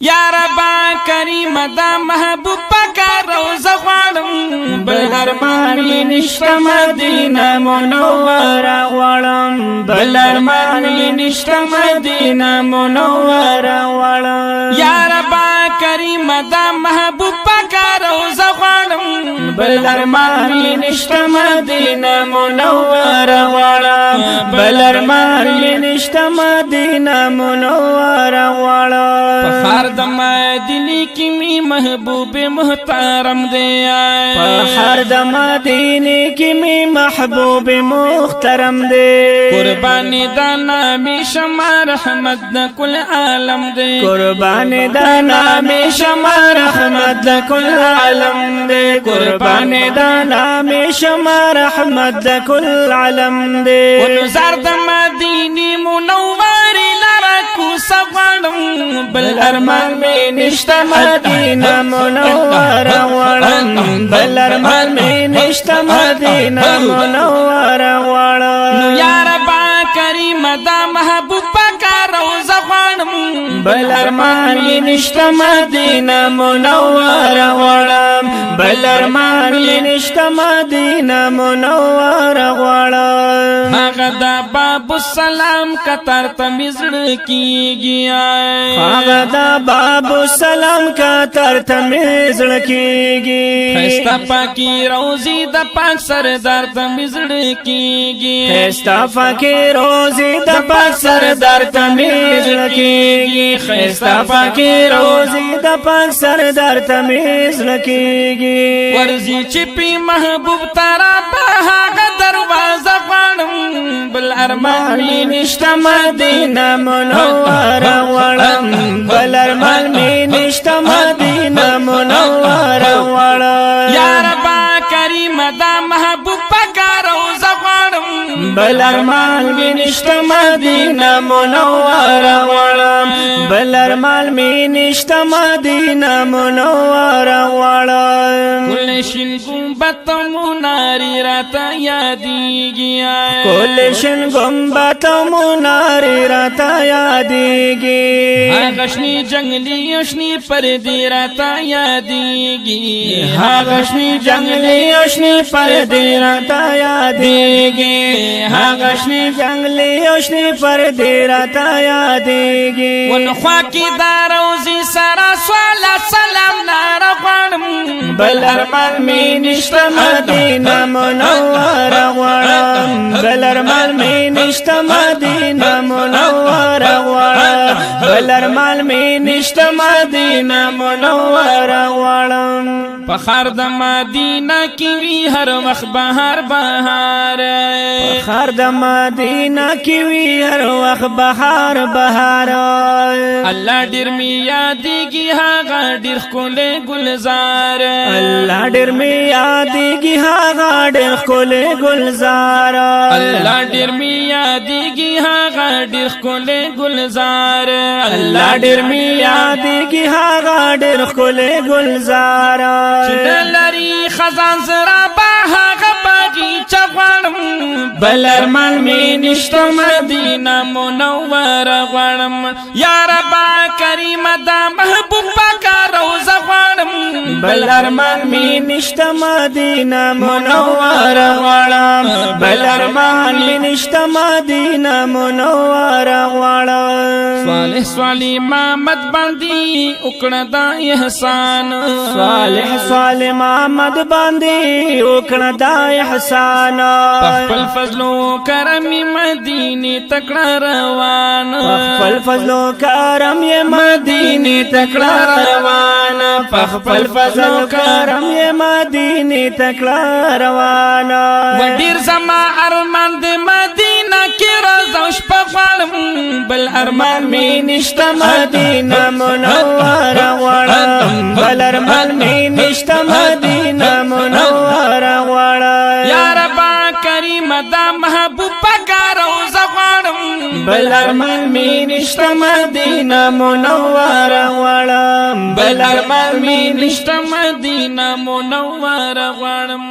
یا ربا کریم دا محبوب پاکا روزه غواړم بل ارمان می نشته مدینه منوره غواړم بل ارمان می نشته مدینه منوره غواړم یا ربا کریم دا محبوب پاکا روزه غواړم بل ارمان می نشته مدینه منوره غواړم بل ارمان می نشته مدینه منوره غواړم د مدینه کی می محبوب محترم دی پخار د مدینه کی می محبوب محترم دی قربانی د نام شمع رحمت د کل عالم دی قربانی د نام شمع رحمت د کل عالم دی قربانی د نام شمع رحمت د کل عالم دی ونزار د مدینه منوره لرا کو سوالم بل ارمان می نشته مدینه منوره غواړم بل ارمان می نشته مدینه منوره غواړم یا ربا کریم دا محبوب پاکا روزه غواړم بل ارمان می نشته مدینه منوره غواړم بل ارمان می نشته مدینه منوره غواړم هغه دا باب السلام کتر تمزړ کیږي هغه دا باب السلام کتر تمزړ کیږي خستا پاکی روزی د پاک سردار تمزړ کیږي خستا پاکی روزی د پاک سردار تمزړ کیږي خستا پاکی روزی د پاک سردار تمزړ کیږي ورزی چپی محبوب ترا په هغه دروازه غواړم بل ارمان می نشته مدینه منوره غواړم بل ارمان می نشته مدینه منوره غواړم یا ربا کریم دا محبوب پاکا روزه غواړم بل ارمان می نشته مدینه منوره غواړم بل ارمان می نشته مدینه منوره غواړم کل شین گنبد مناری راتا یادیږي کل شین گنبد مناری راتا یادیږي هغه شنی جنگلی اشنی پردی راتا یادیږي هغه شنی جنگلی اشنی پردی راتا یادیږي هغه شنی جنگلی اشنی پردی راتا یادیږي ونخوا کی دروزی سرا سوالا سلام نارا غواړم بل ارمان می نشته مدینه منوره غواړم بل ارمان می نشته مدینه منوره غواړم بل ارمان می نشته مدینه منوره غواړم فخر د مدینه کی وی هر وخت بهار بهار فخر د مدینه کی وی هر وخت بهار بهار الله ډیر می یادېږي هغه ډیر ښکلی گلزار الله ډیر می یادېږي هغه ډیر ښکلی گلزار الله ډیر می یادېږي هغه ډیر ښکلی گلزار الله ډیر می یادېږي هغه ډیر ښکلی گلزار چې لري خزان زرا به هغه باغچه غواړم بل ارمان می نشته مدینه منوره غواړم یا ربا کریم دا محبوب پاکا روزه غواړم بل ارمان می نشته مدینه منوره غواړم بل ارمان می نشته مدینه منوره غواړم صالح صالح محمد باندې وکړه دا احسان صالح محمد باندې وکړه دا احسان خپل فضل و کرم مدینه تکړه روان خپل فضل و کرم مدینه تکړه روان خپل فضل و کرم مدینه تکړه روان و ډیر زما ارمان د مدینه کې روزه شپه غواړم بل ارمان می نشته مدینه منوره غواړم بل ارمان می نشته مدینه منوره غواړم یا ربا کریم دا محبوب پاکا روزه غواړم بل ارمان می نشته مدینه منوره غواړم بل ارمان می نشته مدینه منوره غواړم